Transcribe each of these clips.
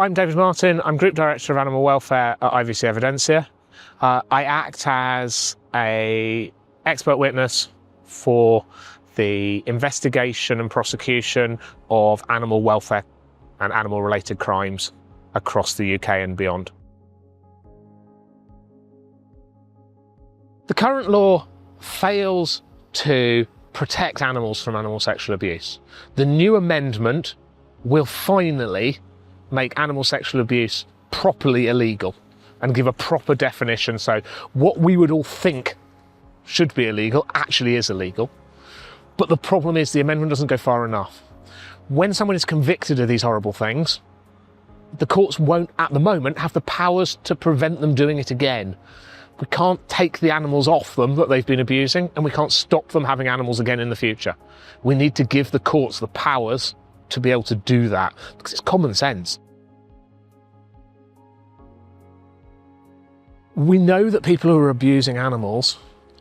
I'm David Martin. I'm Group Director of Animal Welfare at IVC Evidencia. I act as an expert witness for the investigation and prosecution of animal welfare and animal-related crimes across the UK and beyond. The current law fails to protect animals from animal sexual abuse. The new amendment will finally make animal sexual abuse properly illegal and give a proper definition, so what we would all think should be illegal actually is illegal. But the problem is the amendment doesn't go far enough. When someone is convicted of these horrible things, the courts won't at the moment have the powers to prevent them doing it again. We can't take the animals off them that they've been abusing, and we can't stop them having animals again in the future. We need to give the courts the powers to be able to do that, because it's common sense. We know that people who are abusing animals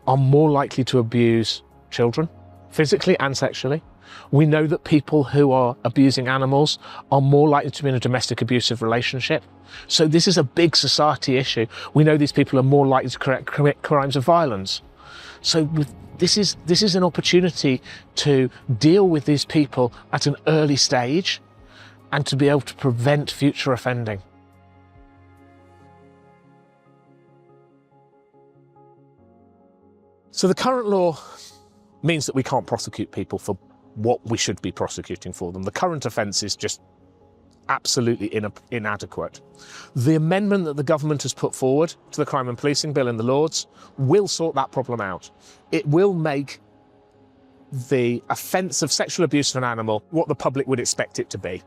are more likely to abuse children, physically and sexually. We know that people who are abusing animals are more likely to be in a domestic abusive relationship. So this is a big society issue. We know these people are more likely to commit crimes of violence. So this is an opportunity to deal with these people at an early stage and to be able to prevent future offending. So the current law means that we can't prosecute people for what we should be prosecuting for them. The current offence is just absolutely inadequate. The amendment that the government has put forward to the Crime and Policing Bill in the Lords will sort that problem out. It will make the offence of sexual abuse of an animal what the public would expect it to be.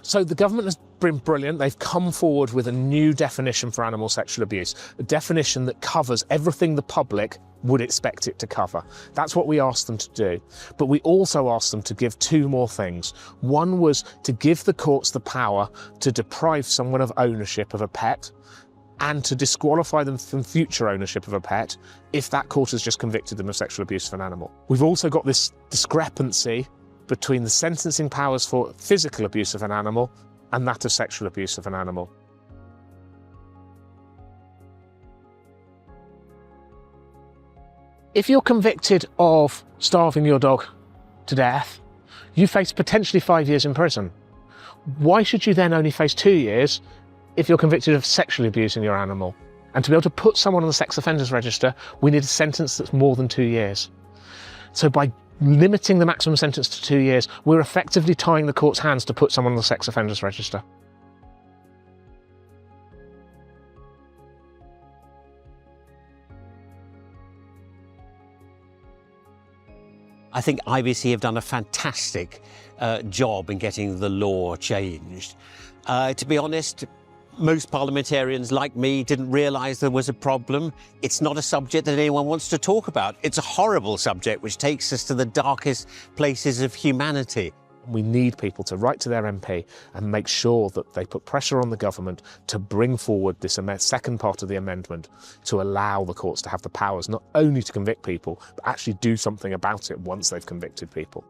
So the government has been brilliant. They've come forward with a new definition for animal sexual abuse, a definition that covers everything the public would expect it to cover. That's what we asked them to do. But we also asked them to give two more things. One was to give the courts the power to deprive someone of ownership of a pet and to disqualify them from future ownership of a pet if that court has just convicted them of sexual abuse of an animal. We've also got this discrepancy between the sentencing powers for physical abuse of an animal and that of sexual abuse of an animal. If you're convicted of starving your dog to death, you face potentially 5 years in prison. Why should you then only face 2 years if you're convicted of sexually abusing your animal? And to be able to put someone on the sex offenders register, we need a sentence that's more than 2 years. So by limiting the maximum sentence to 2 years, we're effectively tying the court's hands to put someone on the sex offenders register. I think IVC have done a fantastic job in getting the law changed. To be honest, most parliamentarians like me didn't realise there was a problem. It's not a subject that anyone wants to talk about. It's a horrible subject which takes us to the darkest places of humanity. We need people to write to their MP and make sure that they put pressure on the government to bring forward this second part of the amendment to allow the courts to have the powers not only to convict people, but actually do something about it once they've convicted people.